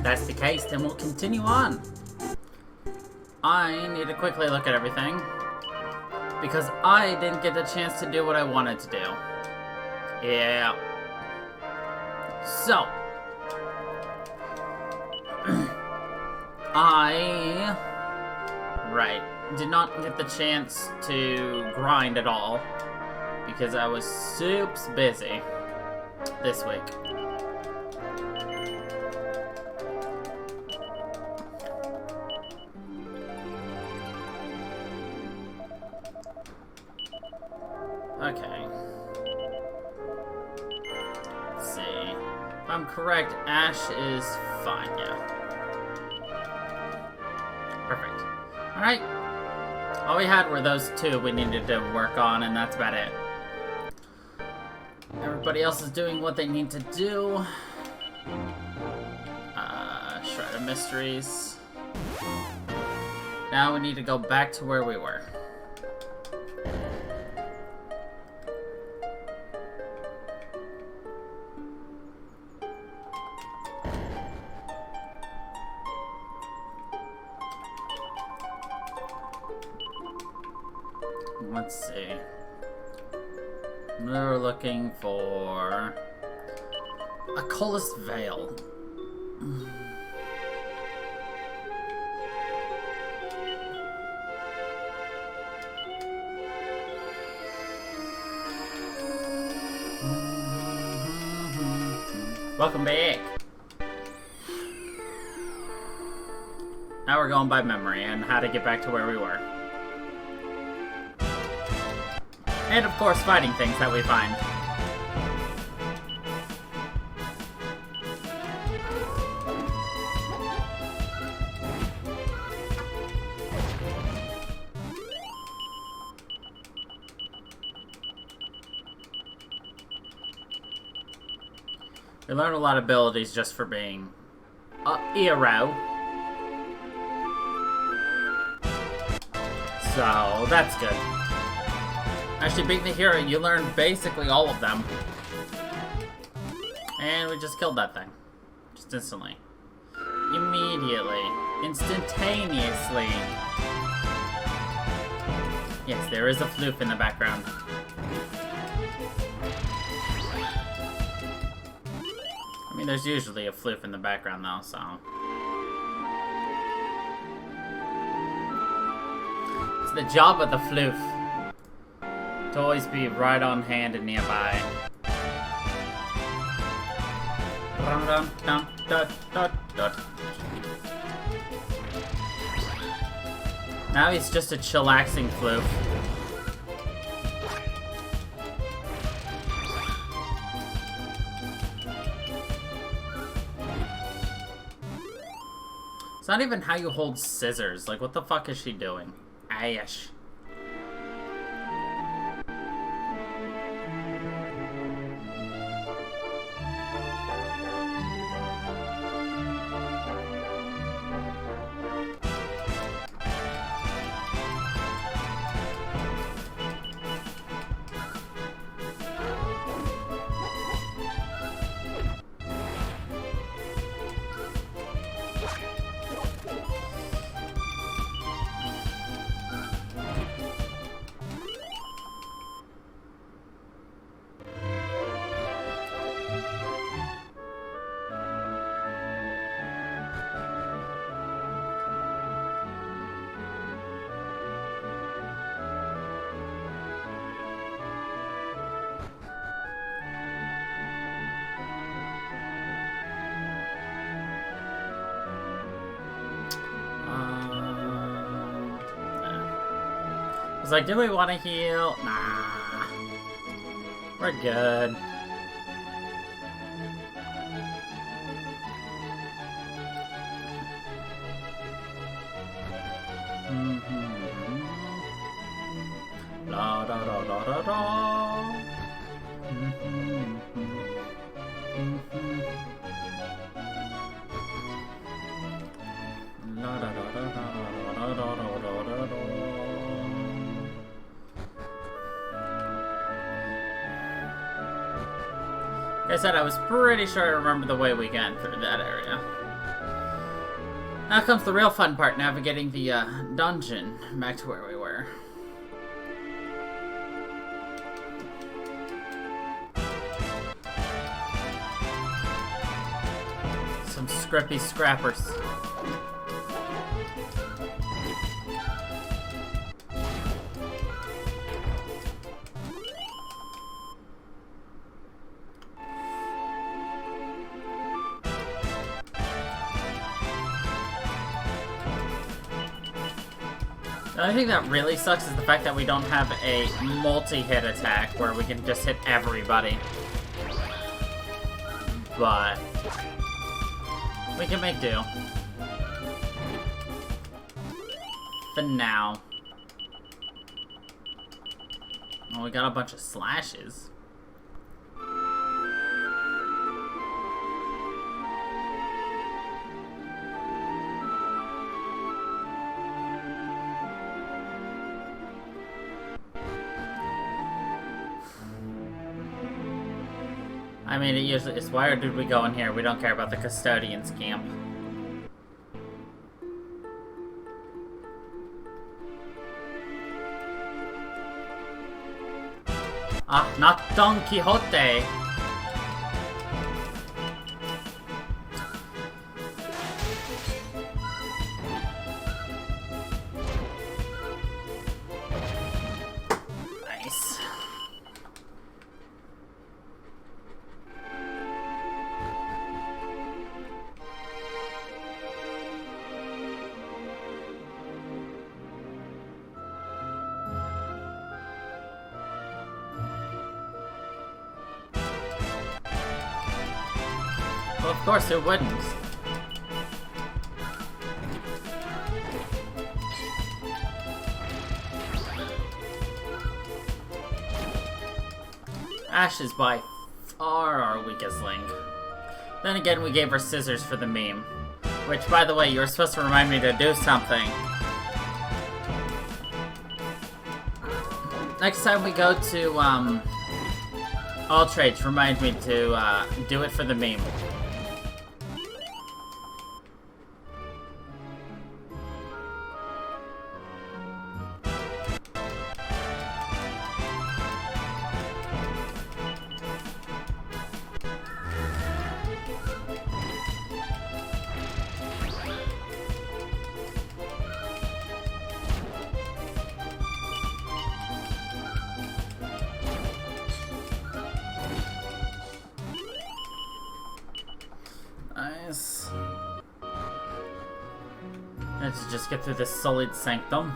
that's the case, then we'll continue on. I need to quickly look at everything, because I didn't get the chance to do what I wanted to do. Yeah. So, did not get the chance to grind at all, because I was soups busy this week. Okay. Let's see. If I'm correct, Ash is fine, yeah. Perfect. Alright. All we had were those two we needed to work on, and that's about it. Everybody else is doing what they need to do. Shred of Mysteries. Now we need to go back to where we were. Let's see. We're looking for a Colas Veil. Welcome back. Now we're going by memory and how to get back to where we were. And of course, fighting things that we find. We learned a lot of abilities just for being a hero. So, that's good. Actually, being the hero, you learn basically all of them. And we just killed that thing. Just instantly. Immediately. Instantaneously. Yes, there is a floof in the background. I mean, there's usually a floof in the background, though, so... It's the job of the floof. To always be right on hand and nearby. Now he's just a chillaxing floof. It's not even how you hold scissors. Like, what the fuck is she doing? Ash. I was like, do we want to heal? Nah. We're good. La da da da da da. La da da da da da da da da da. Like I said, I was pretty sure I remember the way we got through that area. Now comes the real fun part, navigating the dungeon back to where we were. Some scrippy scrappers. The only thing that really sucks is the fact that we don't have a multi-hit attack where we can just hit everybody. But we can make do. For now. Well, we got a bunch of slashes. I mean, it usually is. Why did we go in here? We don't care about the custodian's camp. Ah, not Don Quixote. Nice. Well, of course it wouldn't. Ash is by far our weakest link. Then again, we gave her scissors for the meme. Which, by the way, you were supposed to remind me to do something. Next time we go to, All Trades, remind me to, do it for the meme. Nice. Let's just get through this sullied sanctum.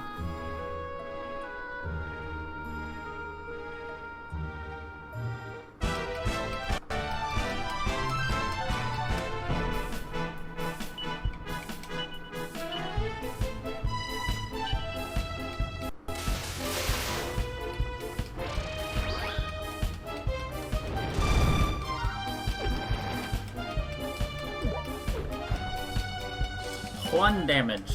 One damage.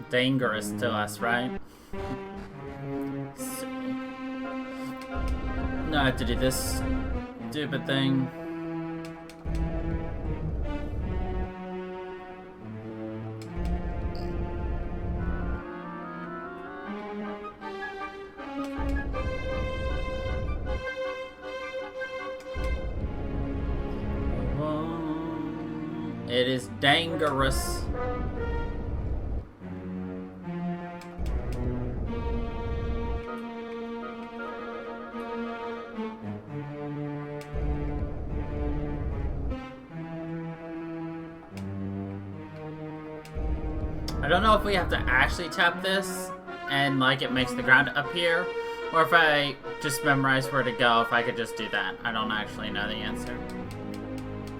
Dangerous to us, right? So, now I have to do this stupid thing. It is dangerous. I don't know if we have to actually tap this and like it makes the ground appear, or if I just memorize where to go, if I could just do that. I don't actually know the answer.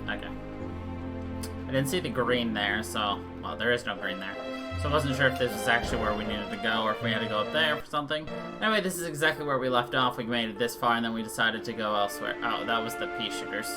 Okay. I didn't see the green there, so, well, there is no green there. So I wasn't sure if this was actually where we needed to go, or if we had to go up there for something. Anyway, this is exactly where we left off. We made it this far, and then we decided to go elsewhere. Oh, that was the pea shooters.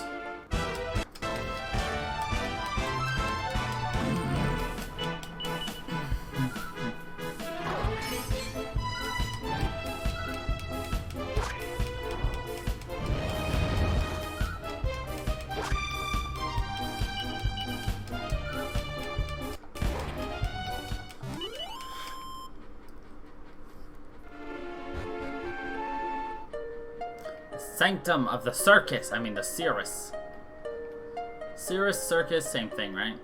Sanctum of the Circus. I mean the Cirrus. Cirrus, Circus, same thing, right?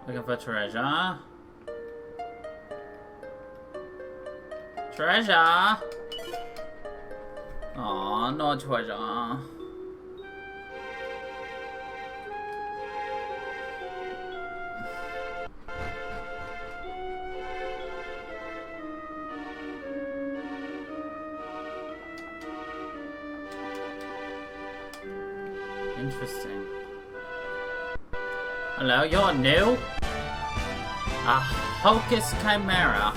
Looking for treasure. Treasure! Aw, no treasure. Interesting. Hello, you're new? A Hocus Chimera.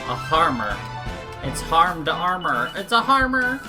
A harmer. It's harmed armor. It's a harmer.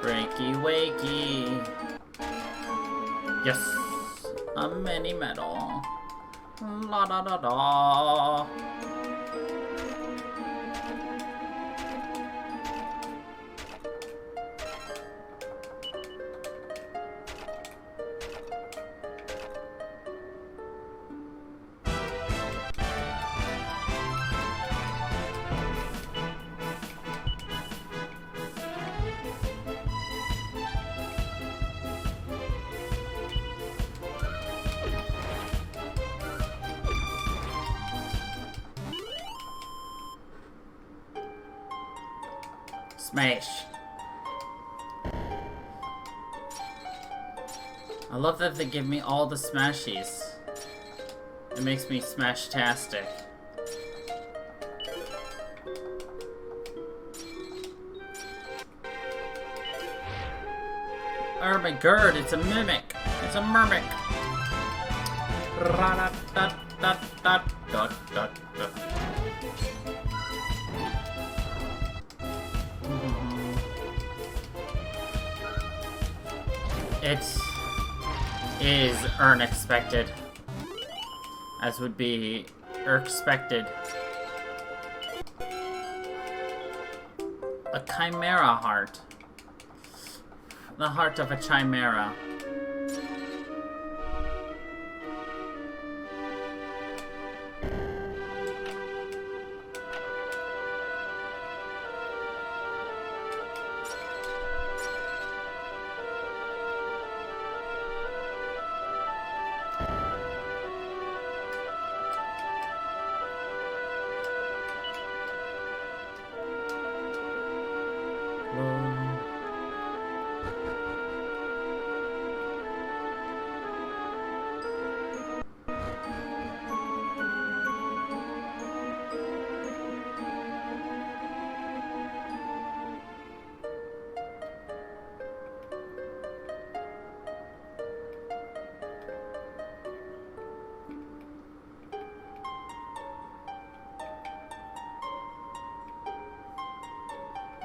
Breaky wakey. Yes. A mini medal. La da da da. Smash. I love that they give me all the smashies. It makes me smash-tastic. Oh my god, it's a mimic. It's a mermic. It is unexpected, as would be expected. A chimera heart. The heart of a chimera.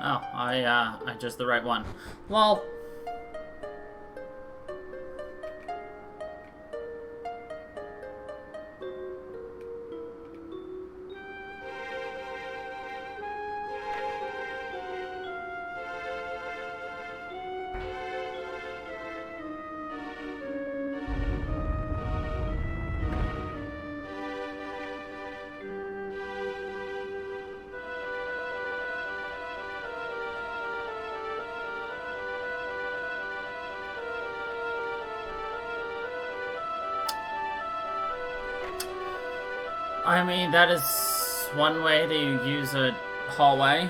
Oh, I chose the right one. Well. I mean, that is one way to use a hallway.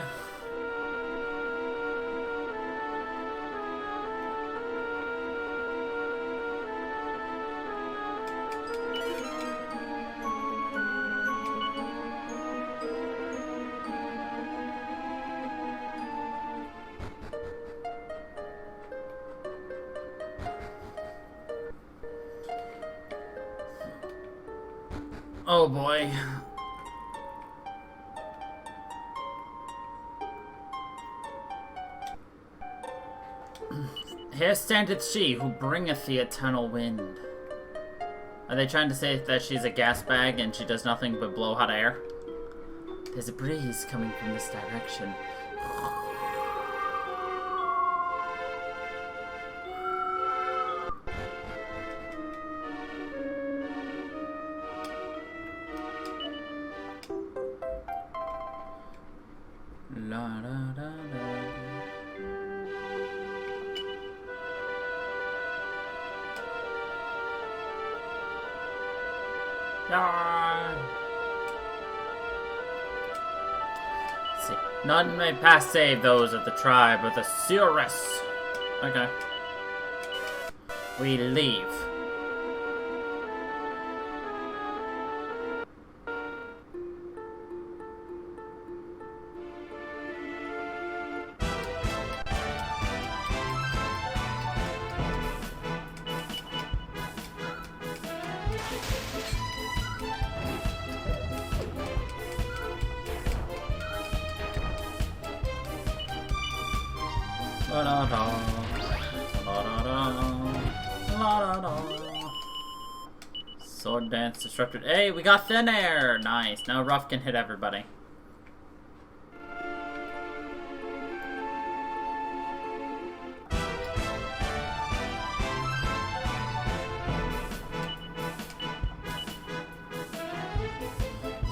Oh boy. Here standeth she who bringeth the eternal wind. Are they trying to say that she's a gas bag and she does nothing but blow hot air? There's a breeze coming from this direction. La da da da. Yeah. Let's see. None may pass save those of the tribe of the Cirrus. Okay. We leave. La da da, la da da, la da da. Sword dance disrupted. Hey, we got thin air. Nice. Now Ruff can hit everybody.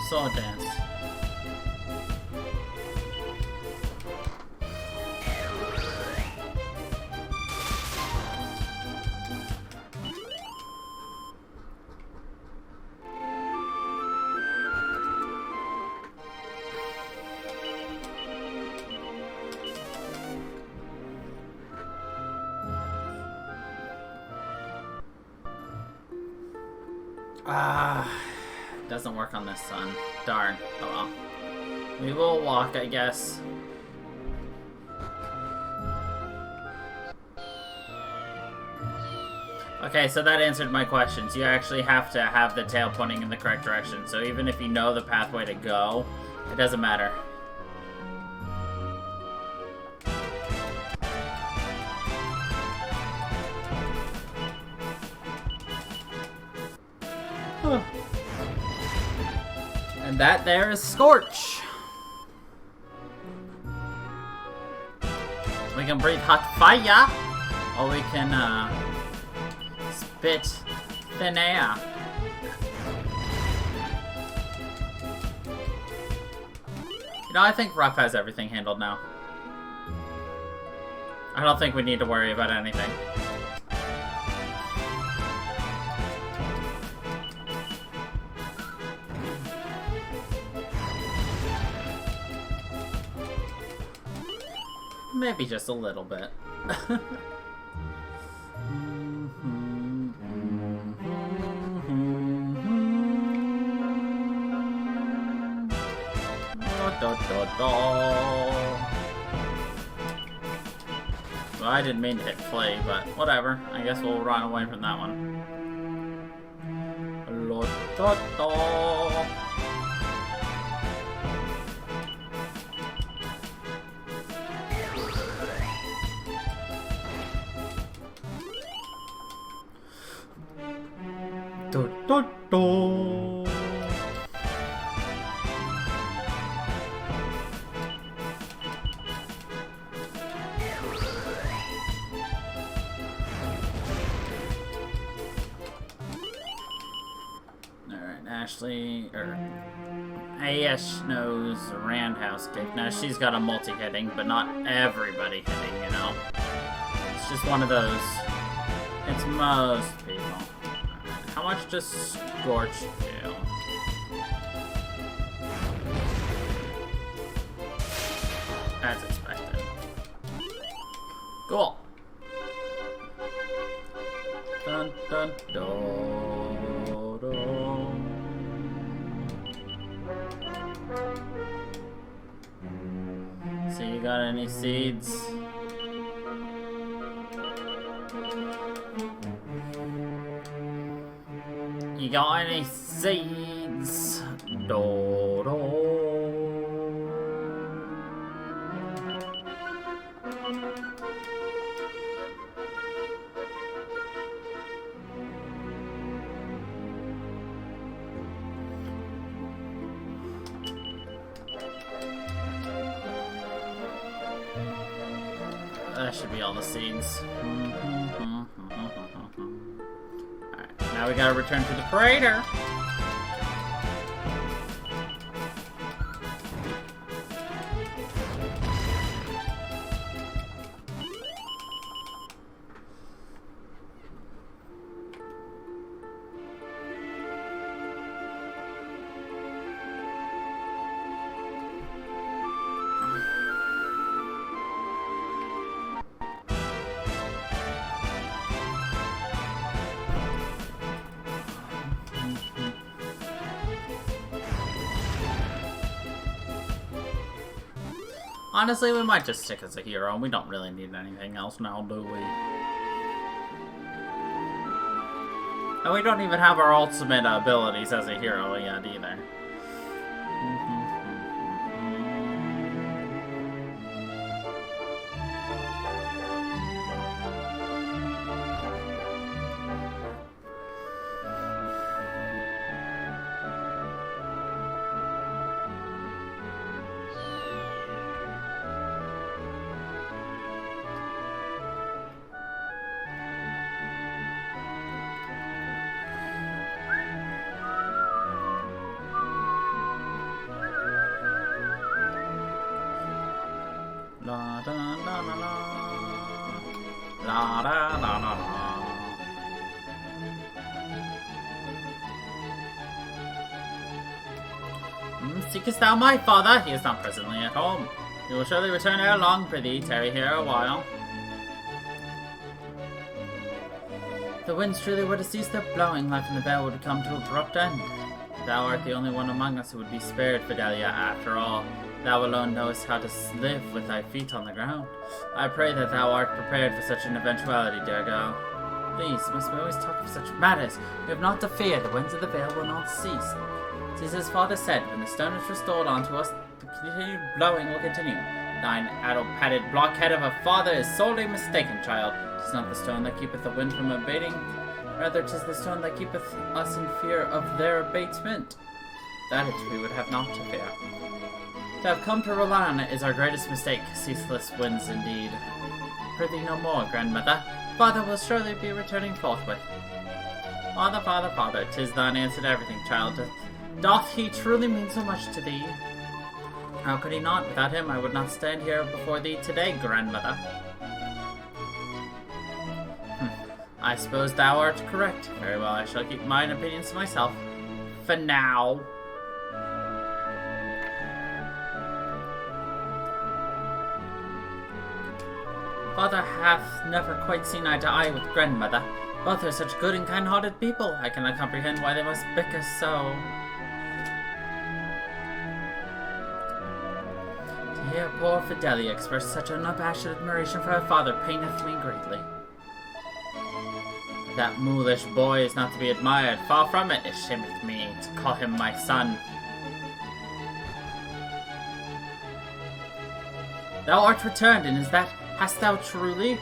Sword dance. Doesn't work on this sun. Darn. Oh well. We will walk, I guess. Okay, so that answered my questions. You actually have to have the tail pointing in the correct direction. So even if you know the pathway to go, it doesn't matter. And that there is Scorch. We can breathe hot fire, or we can spit thin air. You know, I think Ruff has everything handled now. I don't think we need to worry about anything. Maybe just a little bit. Well, I didn't mean to hit play, but whatever. I guess we'll run away from that one. Alright, Ashley, or Ash knows Roundhouse Kick. Now she's got a multi-hitting, but not everybody hitting, you know? It's just one of those. It's most people. How much does Scorch do? So you got any seeds? You got any seeds? Do, do. That should be all the seeds. Alright, now we gotta return to the crater. Honestly, we might just stick as a hero. We don't really need anything else now, do we? And we don't even have our ultimate abilities as a hero yet, either. La da la la la. La da la la la. Seekest thou my father? He is not presently at home. He will surely return ere long. Prithee, tarry here a while. If the winds truly were to cease their blowing, life in the vale would come to an abrupt end. Thou art the only one among us who would be spared, Fidelia, after all. Thou alone knowest how to live with thy feet on the ground. I pray that thou art prepared for such an eventuality, dear girl. Please, must we always talk of such matters? We have not to fear, the winds of the vale will not cease. Tis as father said, when the stone is restored unto us, the continued blowing will continue. Thine addle-padded blockhead of a father is sorely mistaken, child. 'Tis not the stone that keepeth the wind from abating, rather 'tis the stone that keepeth us in fear of their abatement. That it we would have not to fear. To have come to rely on it is our greatest mistake, ceaseless winds indeed. Prithee no more, grandmother. Father will surely be returning forthwith. Father, father, father, 'tis thine answer to everything, child. Doth he truly mean so much to thee? How could he not? Without him I would not stand here before thee today, grandmother. I suppose thou art correct. Very well, I shall keep mine opinions to myself. For now. Father hath never quite seen eye to eye with grandmother. Both are such good and kind-hearted people. I cannot comprehend why they must bicker so. To hear poor Fidelia express such unabashed admiration for her father paineth me greatly. That mulish boy is not to be admired. Far from it. It shameth me to call him my son. Thou art returned, and is that... Hast thou truly?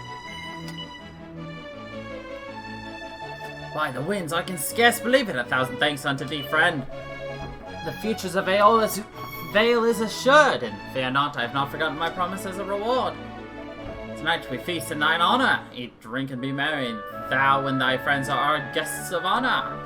By the winds, I can scarce believe it. 1,000 thanks unto thee, friend. The futures of Vale is assured, and fear not, I have not forgotten my promise as a reward. Tonight we feast in thine honor, eat, drink, and be merry. Thou and thy friends are our guests of honor.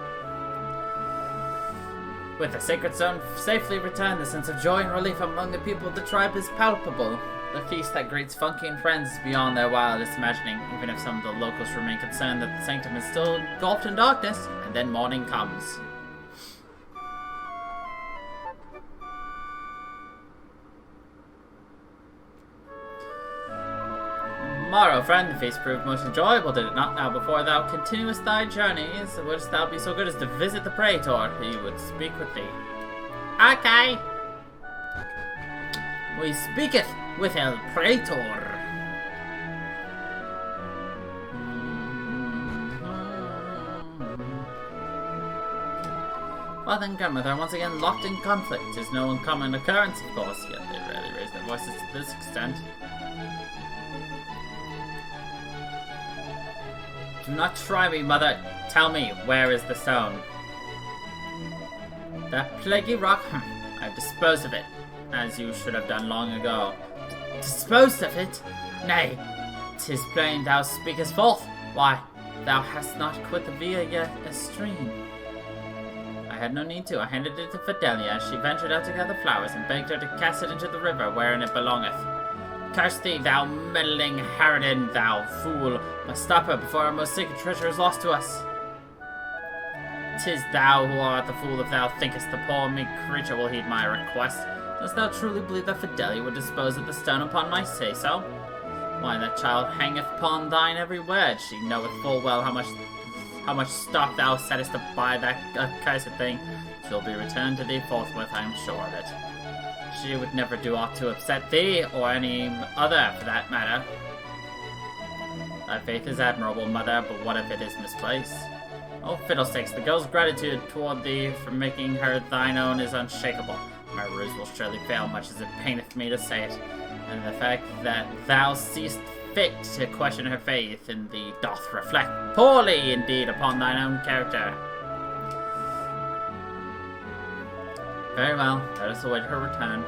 With the sacred stone safely returned, the sense of joy and relief among the people of the tribe is palpable. The feast that greets Funky and friends is beyond their wildest imagining, even if some of the locals remain concerned that the sanctum is still engulfed in darkness, and then morning comes. Morrow, friend, the feast proved most enjoyable, did it not? Now, before thou continuest thy journeys, wouldst thou be so good as to visit the Praetor? He would speak with thee. Okay. We speaketh with El Praetor. Well then, grandmother, once again locked in conflict is no uncommon occurrence, of course, yet they rarely raise their voices to this extent. Do not try me, mother. Tell me, where is the stone? That plaguey rock? I've disposed of it, as you should have done long ago. Disposed of it? Nay, 'tis plain thou speakest forth. Why, thou hast not quit the via yet a stream. I had no need to. I handed it to Fidelia as she ventured out to gather flowers and begged her to cast it into the river wherein it belongeth. Curse thee, thou meddling harridan, thou fool! Must stop her before our most sacred treasure is lost to us. 'Tis thou who art the fool if thou thinkest the poor meek creature will heed my request. Dost thou truly believe that Fidelia would dispose of the stone upon my say-so? Why, that child hangeth upon thine every word. She knoweth full well how much stock thou settest to buy that accursed thing. She'll be returned to thee forthwith, I am sure of it. She would never do aught to upset thee, or any other, for that matter. Thy faith is admirable, mother, but what if it is misplaced? Oh, fiddlesticks, the girl's gratitude toward thee for making her thine own is unshakable. My ruse will surely fail, much as it paineth me to say it. And the fact that thou seest fit to question her faith in thee doth reflect poorly indeed upon thine own character. Very well, let us await her return.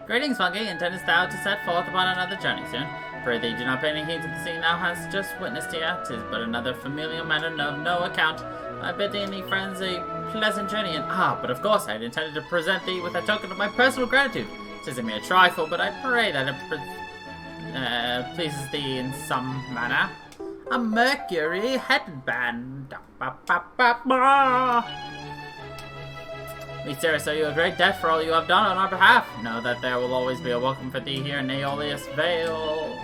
Greetings, Funky. Intendest thou to set forth upon another journey soon? Pray thee, do not pay any heed to the scene thou hast just witnessed here. 'Tis but another familiar matter of no account. I bid thee and thee friends a pleasant journey, and but of course I had intended to present thee with a token of my personal gratitude. 'Tis a mere trifle, but I pray that it pleases thee in some manner. A Mercury headband. We serious owe you a great debt for all you have done on our behalf. Know that there will always be a welcome for thee here in Aeolius Vale.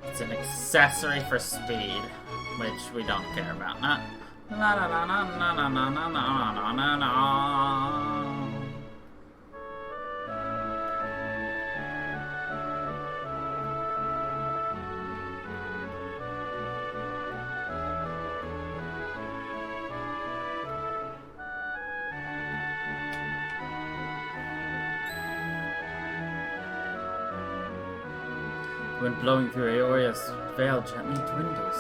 It's an accessory for speed, which we don't care about. La la la la la la la la la la la. Wind blowing through Aeolius Vale gently dwindles.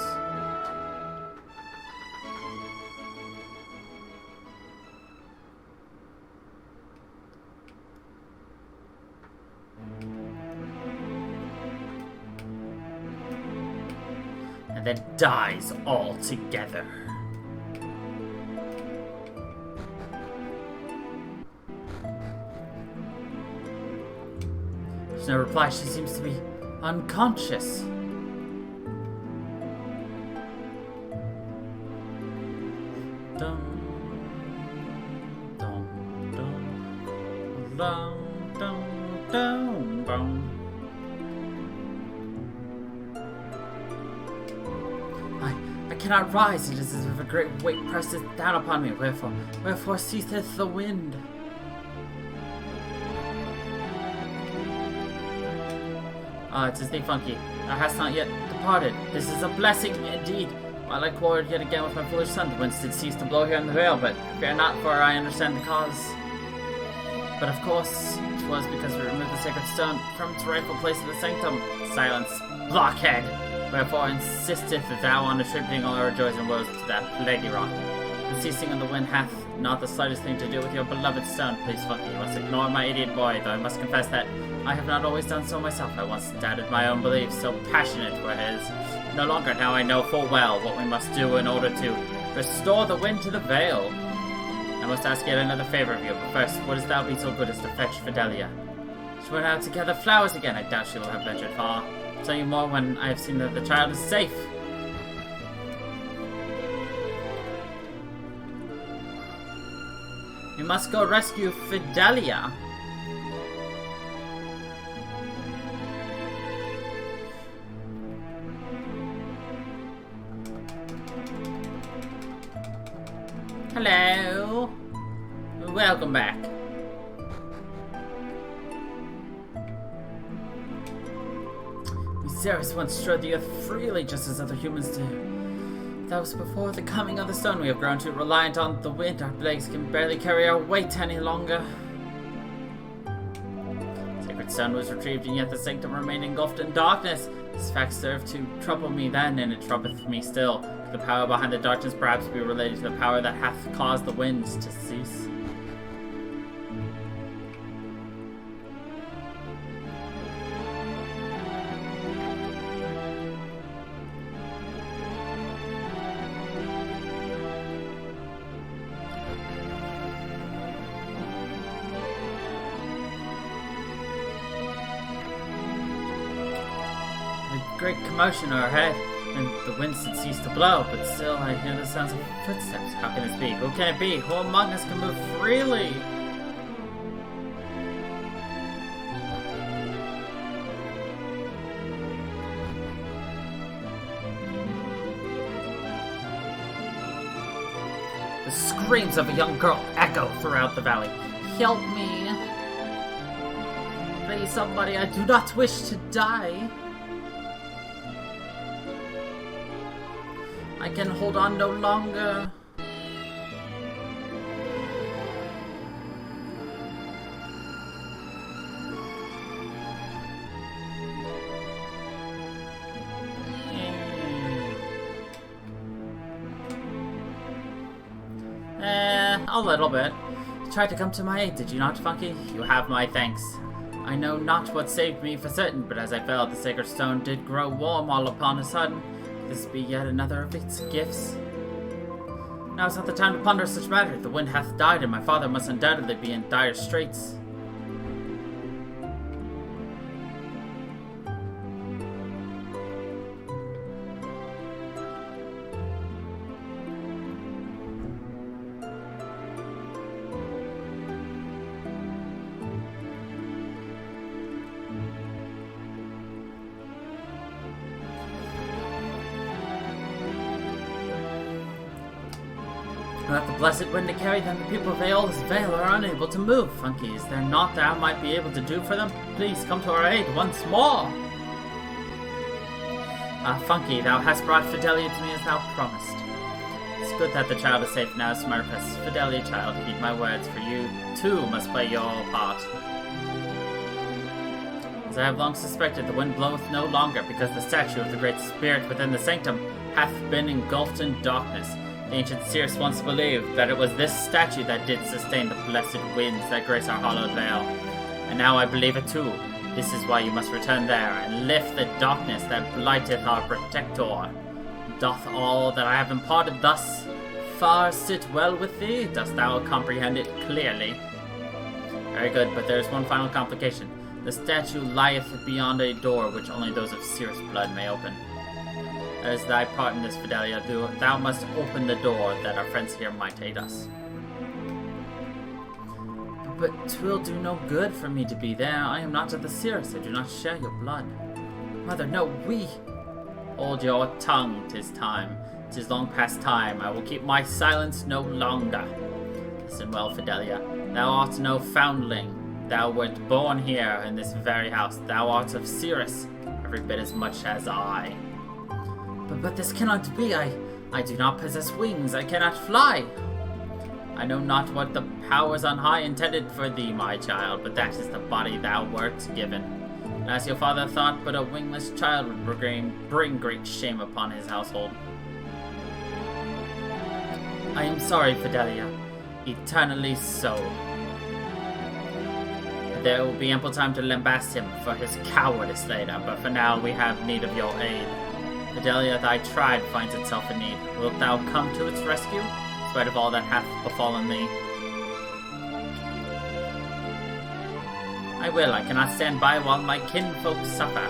And then dies altogether. There's no reply. She seems to be unconscious. Dum, dum, dum, dum, dum, dum, dum. I cannot rise. It is as if a great weight presses down upon me. Wherefore ceaseth the wind? It is thee, Funky. Thou hast not yet departed. This is a blessing indeed. While I quarreled yet again with my foolish son, the winds did cease to blow here in the vale, but fear not, for I understand the cause. But of course, 'twas because we removed the sacred stone from its rightful place in the sanctum. Silence, blockhead! Wherefore insisteth thou on attributing all our joys and woes to that plaguey rock. The ceasing of the wind hath not the slightest thing to do with your beloved stone. Please, Funky, you must ignore my idiot boy, though I must confess that I have not always done so myself. I once doubted my own beliefs, so passionate were his. No longer. Now I know full well what we must do in order to restore the wind to the vale. I must ask yet another favor of you, but first, wouldst thou be so good as to fetch Fidelia? She went out to gather flowers again. I doubt she will have ventured far. I'll tell you more when I have seen that the child is safe. You must go rescue Fidelia. Hello. Welcome back. Ceres once strode the earth freely just as other humans do. That was before the coming of the stone. We have grown too reliant on the wind. Our legs can barely carry our weight any longer. Sacred stone was retrieved, and yet the sanctum remained engulfed in darkness. This fact served to trouble me then, and it troubleth me still. Could the power behind the darkness perhaps be related to the power that hath caused the winds to cease? Great commotion overhead, and the winds had ceased to blow, but still I hear the sounds of footsteps. How can this be? Who can it be? Who among us can move freely? The screams of a young girl echo throughout the valley. Help me! Please, somebody, I do not wish to die. I can hold on no longer. A little bit. You tried to come to my aid, did you not, Funky? You have my thanks. I know not what saved me for certain, but as I fell, the sacred stone did grow warm all upon a sudden. This be yet another of its gifts. Now is not the time to ponder such matter. The wind hath died, and my father must undoubtedly be in dire straits. Without the blessed wind to carry them, the people of Aeolus Vale are unable to move. Funky, is there naught thou might be able to do for them? Please come to our aid once more! Funky, thou hast brought Fidelia to me as thou promised. It's good that the child is safe now, Smurfus. Fidelia, child, heed my words, for you, too, must play your part. As I have long suspected, the wind bloweth no longer, because the statue of the great spirit within the sanctum hath been engulfed in darkness. The ancient seers once believed that it was this statue that did sustain the blessed winds that grace our hallowed vale. And now I believe it too. This is why you must return there, and lift the darkness that blighteth our protector. Doth all that I have imparted thus far sit well with thee? Dost thou comprehend it clearly? Very good, but there is one final complication. The statue lieth beyond a door which only those of Cirrus blood may open. As thy part in this, Fidelia, thou must open the door that our friends here might aid us. But 'twill do no good for me to be there. I am not of the Cirrus. I do not share your blood. Mother, no, we... Hold your tongue, 'tis time. 'Tis long past time. I will keep my silence no longer. Listen well, Fidelia. Thou art no foundling. Thou wert born here in this very house. Thou art of Cirrus, every bit as much as I. But this cannot be. I do not possess wings. I cannot fly. I know not what the powers on high intended for thee, my child, but that is the body thou wert given. And as your father thought, but a wingless child would bring great shame upon his household. I am sorry, Fidelia. Eternally so. There will be ample time to lambast him for his cowardice later, but for now we have need of your aid. Fidelia, thy tribe finds itself in need. Wilt thou come to its rescue, in spite of all that hath befallen thee? I will. I cannot stand by while my kinfolk suffer.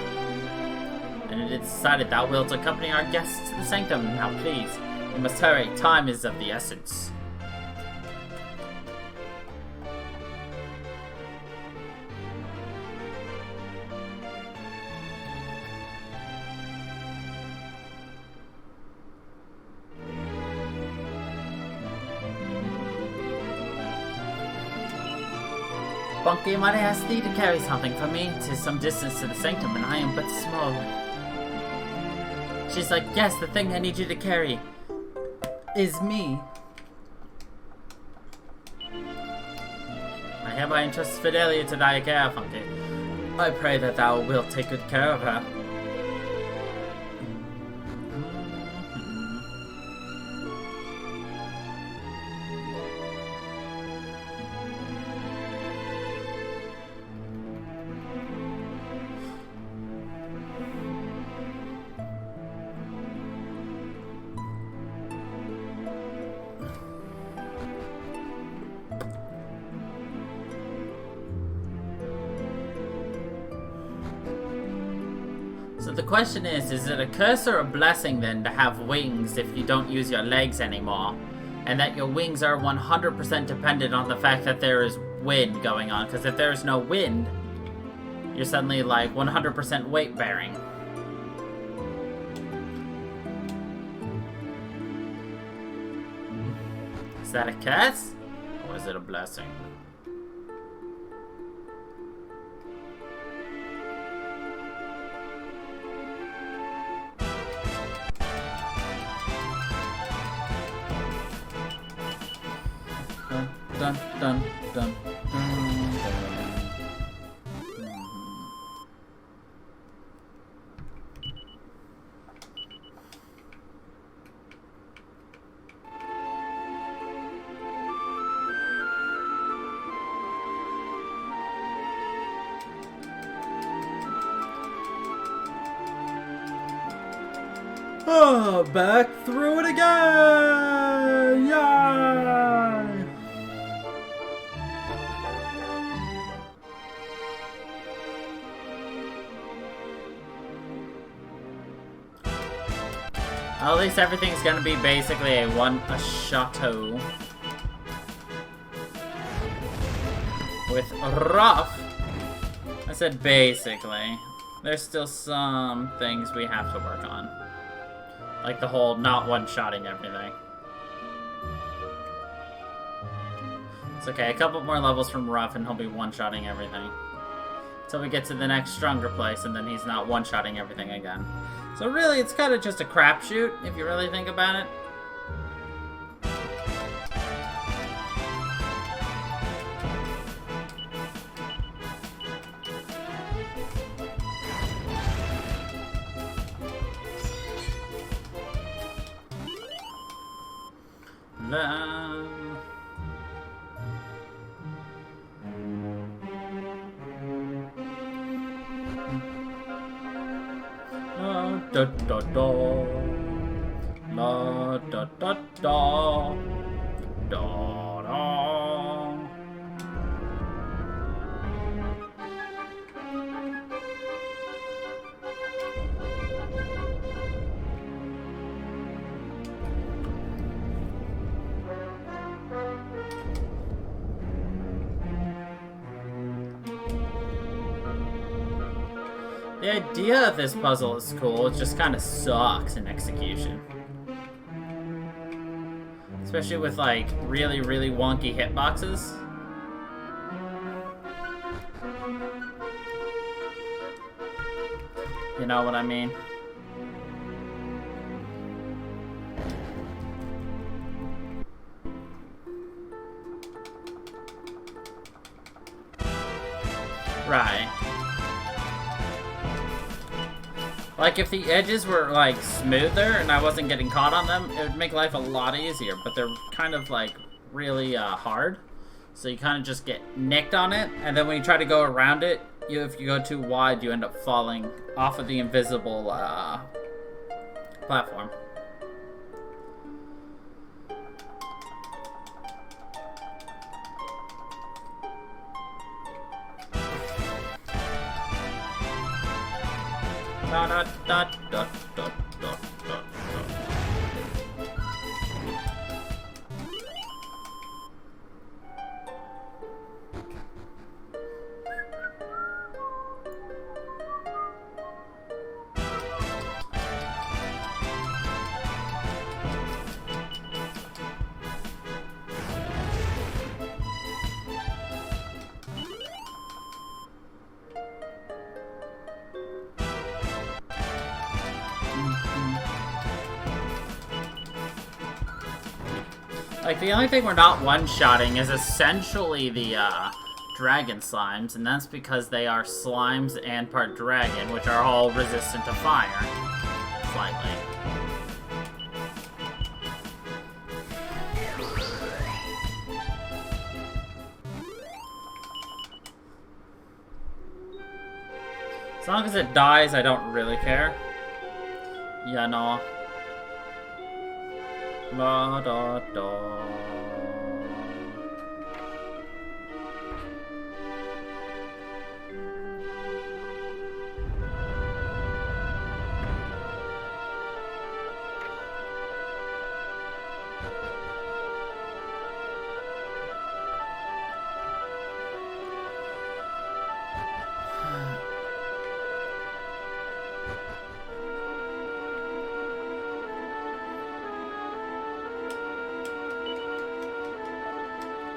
And it is decided thou wilt accompany our guests to the sanctum. Now please, we must hurry. Time is of the essence. Bunky might ask thee to carry something for me to some distance to the sanctum, and I am but small. She's like, yes, the thing I need you to carry is me. I hereby entrust Fidelia to thy care, Funky. I pray that thou wilt take good care of her. So the question is it a curse or a blessing then to have wings if you don't use your legs anymore? And that your wings are 100% dependent on the fact that there is wind going on? Because if there is no wind, you're suddenly like 100% weight bearing. Is that a curse? Or is it a blessing? Dun, dun, dun, dun, oh, back through it again! Yay! At least everything's gonna be basically a chateau. With rough. I said basically. There's still some things we have to work on. Like the whole not one-shotting everything. It's okay, a couple more levels from rough and he'll be one-shotting everything. Until we get to the next stronger place and then he's not one-shotting everything again. So really, it's kind of just a crapshoot, if you really think about it. Da da da, la da da da, da da. The idea of this puzzle is cool, it just kind of sucks in execution. Especially with like really, really wonky hitboxes. You know what I mean? Right. Like, if the edges were, like, smoother and I wasn't getting caught on them, it would make life a lot easier. But they're kind of, like, really hard. So you kind of just get nicked on it. And then when you try to go around it, if you go too wide, you end up falling off of the invisible platform. Da da da da da da da. Like, the only thing we're not one-shotting is essentially the, dragon slimes, and that's because they are slimes and part dragon, which are all resistant to fire. Slightly. As long as it dies, I don't really care. Yeah, no. La da da.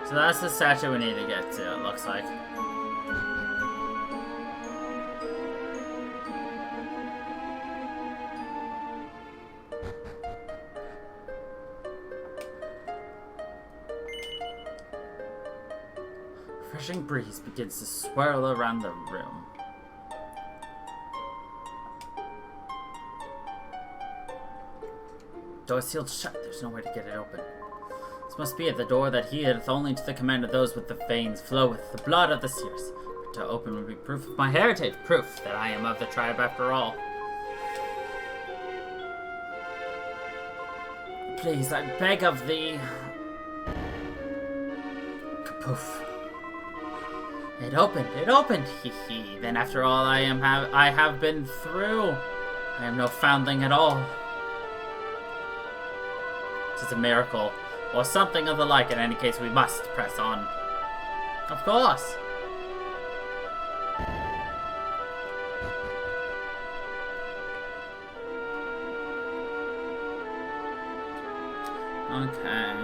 So that's the statue we need to get to, it looks like. Refreshing breeze begins to swirl around the room. Door sealed shut, there's no way to get it open. This must be at the door that healeth only to the command of those with the veins flow with the blood of the seers. But to open would be proof of my heritage, proof that I am of the tribe after all. Please, I beg of thee. Kapoof. It opened, hee hee. Then after all I have been through, I am no foundling at all. It is a miracle. Or something of the like. In any case, we must press on. Of course! Okay.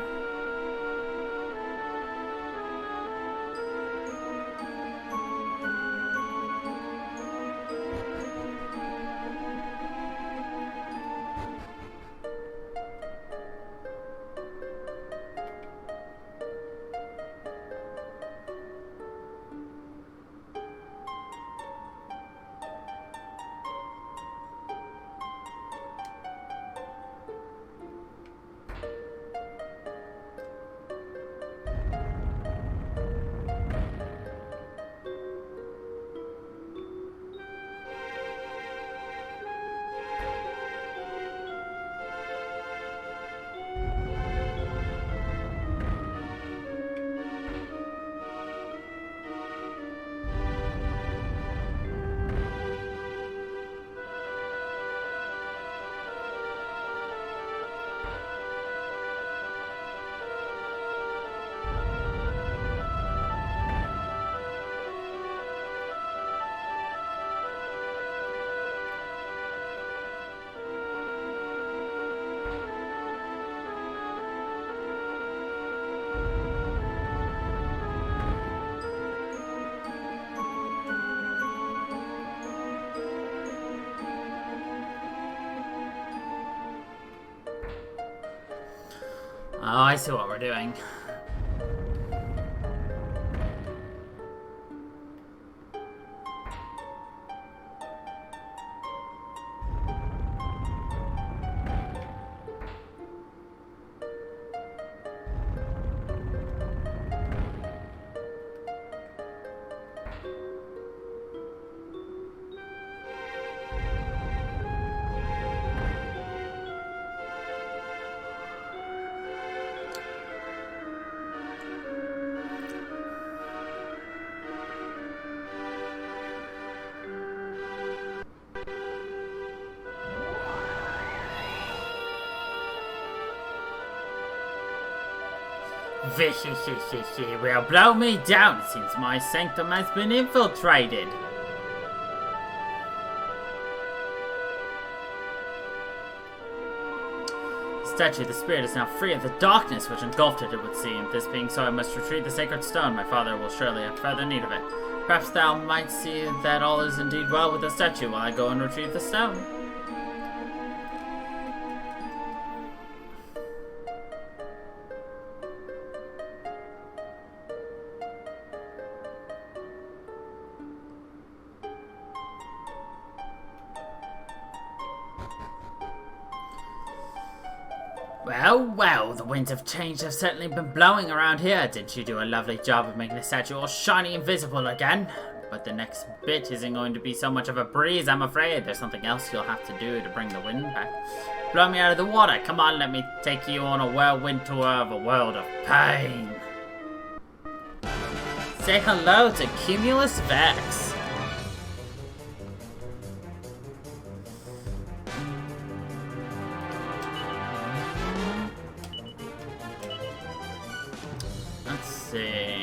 Oh, I see what we're doing. Will blow me down. It seems my sanctum has been infiltrated. The statue, the spirit, is now free of the darkness which engulfed it, it would seem. This being so, I must retrieve the sacred stone. My father will surely have further need of it. Perhaps thou might see that all is indeed well with the statue while I go and retrieve the stone. Well, well, the winds of change have certainly been blowing around here. Didn't you do a lovely job of making the statue all shiny and visible again? But the next bit isn't going to be so much of a breeze, I'm afraid. There's something else you'll have to do to bring the wind back. Blow me out of the water. Come on, let me take you on a whirlwind tour of a world of pain. Say hello to Cumulus Vex. Let's see.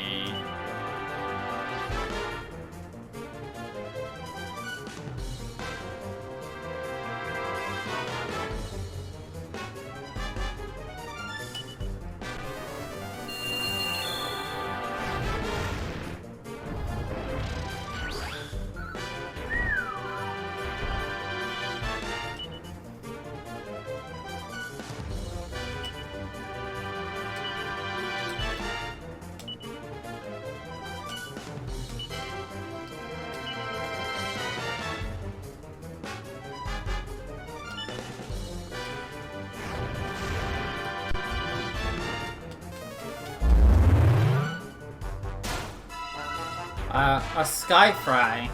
A sky fry.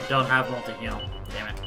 Don't have multi-heal. Damn it.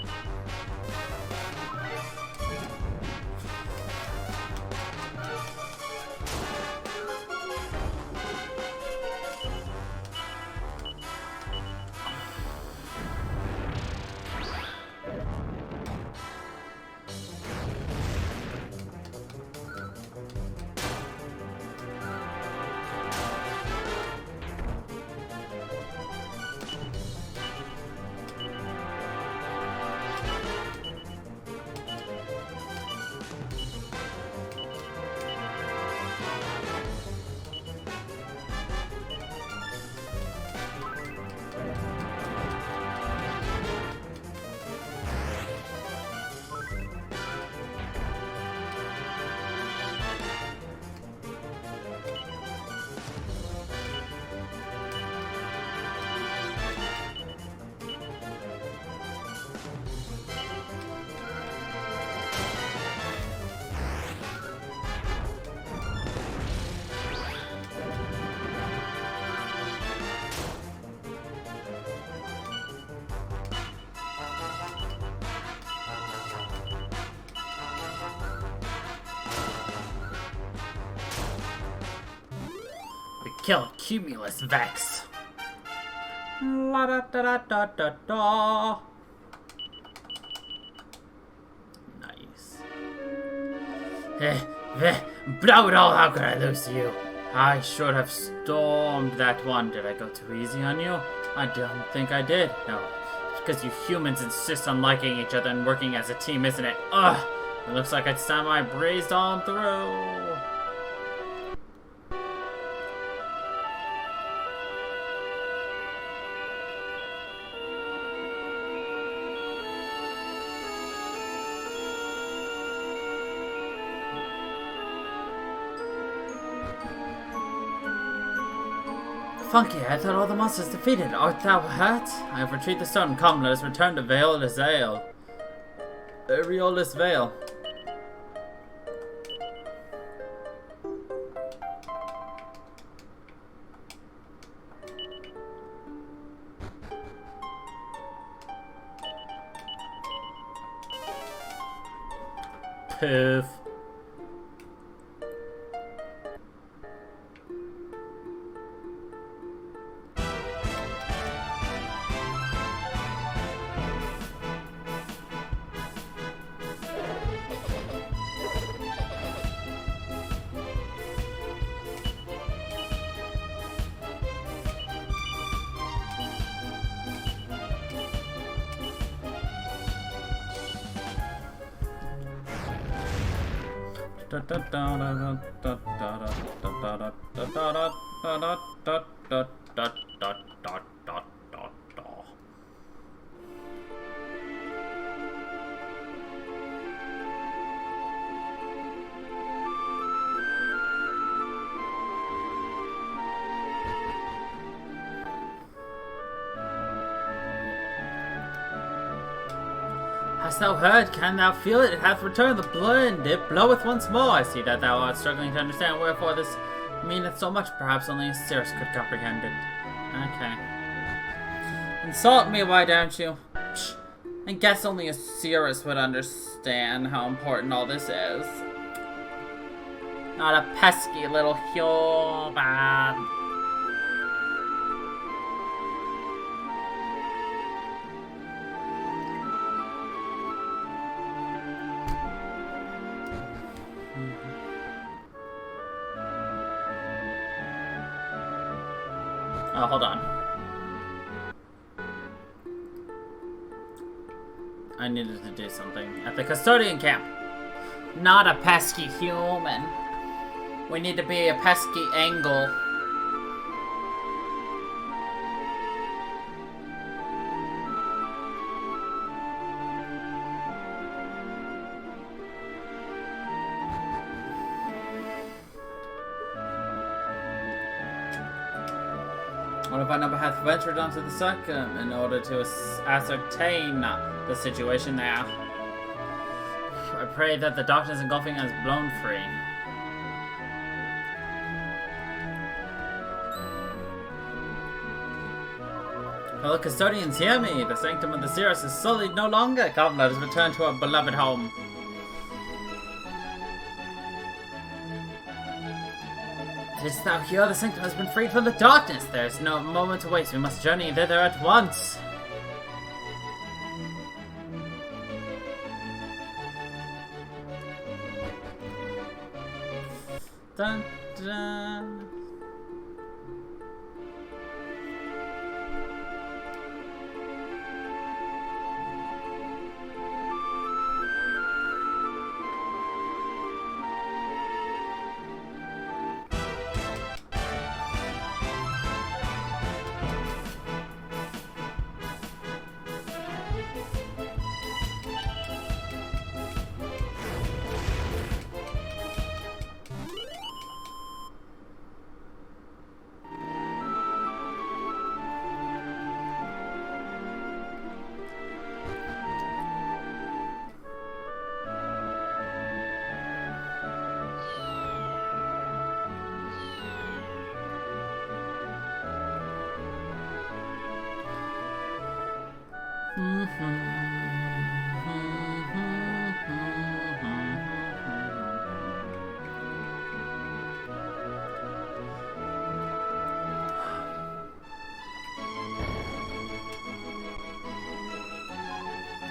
Killed Cumulus Vex. La da da da da da da. Nice. Blow it all, how could I lose to you? I should have stormed that one. Did I go too easy on you? I don't think I did. No. It's because you humans insist on liking each other and working as a team, isn't it? Ugh! It looks like it's time I breezed on through. Funky, I thought all the monsters defeated. Art thou hurt? I have retrieved the stone. Come, let us return to Veolus Vale. Veolus Vale. Poof. Hast thou heard? Can thou feel it? It hath returned. The blend. It bloweth once more. I see that thou art struggling to understand wherefore this meaneth so much. Perhaps only a Cirrus could comprehend it. Okay. Insult me, why don't you? Psh. I guess only a Cirrus would understand how important all this is. Not a pesky little human. Oh, hold on. I needed to do something. At the custodian camp. Not a pesky human. We need to be a pesky angle. What if I never hath ventured onto the circum in order to ascertain the situation there? I pray that the darkness engulfing us blown free. Fellow custodians, hear me! The sanctum of the Cirrus is sullied no longer. Come, let us return to our beloved home. Didst thou hear? The sanctum has been freed from the darkness. There is no moment to waste. We must journey thither at once. Dun, dun.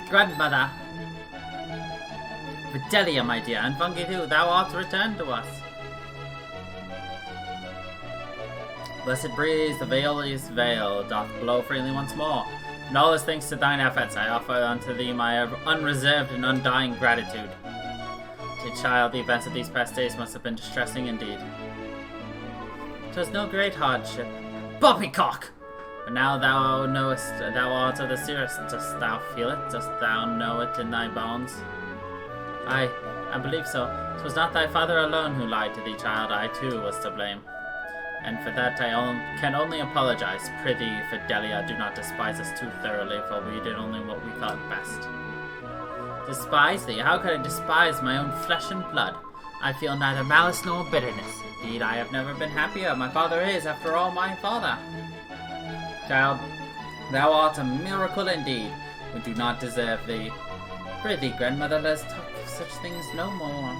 Grandmother! Vidalia, my dear, and Funky too, thou art returned to us. Blessed breeze, the Veolus Vale doth blow freely once more. And all this thanks to thine efforts, I offer unto thee my unreserved and undying gratitude. Dear child, the events of these past days must have been distressing indeed. 'Twas no great hardship. Poppycock! But now thou knowest thou art of the Cirrus. Dost thou feel it? Dost thou know it in thy bones? I believe so. 'Twas not thy father alone who lied to thee, child. I too was to blame. and for that I can only apologize. Prithee, Fidelia, do not despise us too thoroughly, for we did only what we thought best. Despise thee? How could I despise my own flesh and blood? I feel neither malice nor bitterness. Indeed, I have never been happier. My father is, after all, my father. Child, thou art a miracle indeed. We do not deserve thee. Prithee, grandmother, let us talk of such things no more.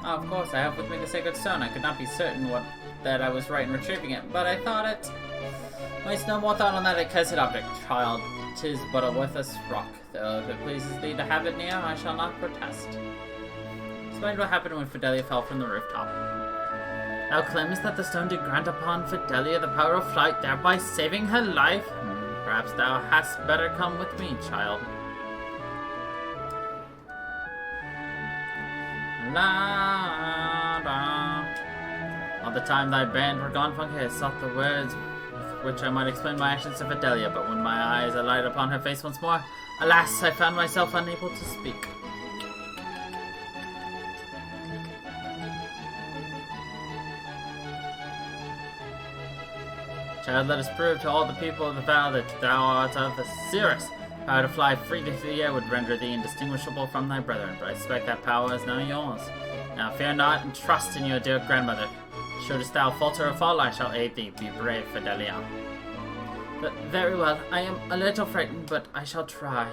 Oh, of course, I have with me the sacred stone. I could not be certain that I was right in retrieving it, but I thought it. Waste no more thought on that accursed object, child. 'Tis but a worthless rock. Though if it pleases thee to have it near, I shall not protest. Explain what happened when Fidelia fell from the rooftop. Thou claimest that the stone did grant upon Fidelia the power of flight, thereby saving her life? Perhaps thou hadst better come with me, child. La da. All the time thy band were gone, Funky, I sought the words with which I might explain my actions to Fidelia, but when my eyes alighted upon her face once more, alas, I found myself unable to speak. Child, let us prove to all the people of the valley that thou art of the Cirrus. Power to fly freely through the air would render thee indistinguishable from thy brethren, but I suspect that power is now yours. Now fear not and trust in your dear grandmother. Shouldst thou falter or fall, I shall aid thee. Be brave, Fidelia. But very well, I am a little frightened, but I shall try.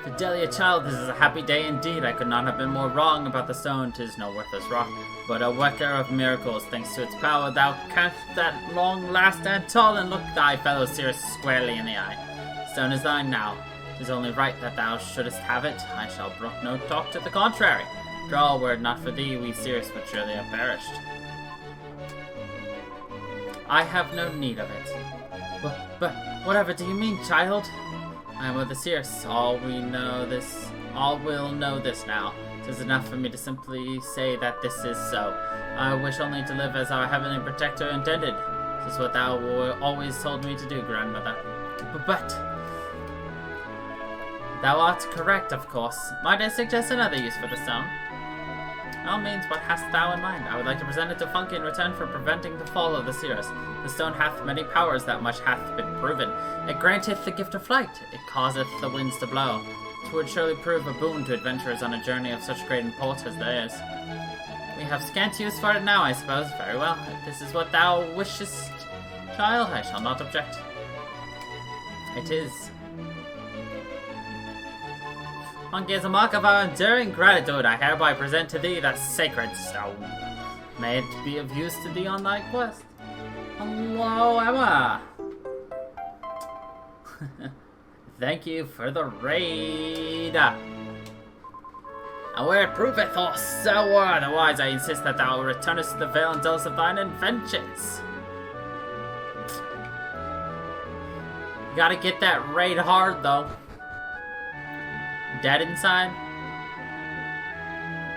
Fidelia, child, this is a happy day indeed. I could not have been more wrong about the stone. 'Tis no worthless rock, but a worker of miracles. Thanks to its power, thou canst at long last stand tall and look thy fellow Cirrus squarely in the eye. The stone is thine now. 'Tis only right that thou shouldst have it. I shall brook no talk to the contrary. After all, were it not for thee, we Cirrus would surely have perished. I have no need of it. But whatever do you mean, child? I am of the Cirrus. All will know this now. 'Tis enough for me to simply say that this is so. I wish only to live as our heavenly protector intended. This is what thou always told me to do, grandmother. But thou art correct, of course. Might I suggest another use for the stone? By all means, what hast thou in mind? I would like to present it to Funky in return for preventing the fall of the Cirrus. The stone hath many powers, that much hath been proven. It granteth the gift of flight. It causeth the winds to blow. It would surely prove a boon to adventurers on a journey of such great import as theirs. We have scant use for it now, I suppose. Very well. If this is what thou wishest, child, I shall not object. It is. Funky, as a mark of our enduring gratitude, I hereby present to thee the sacred stone. May it be of use to thee on thy quest. Hello, Emma! Thank you for the raid! And where it proveth, or so otherwise, I insist that thou returnest to the vale and tell us of thine inventions. You gotta get that raid hard, though. Dead inside?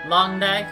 Long day?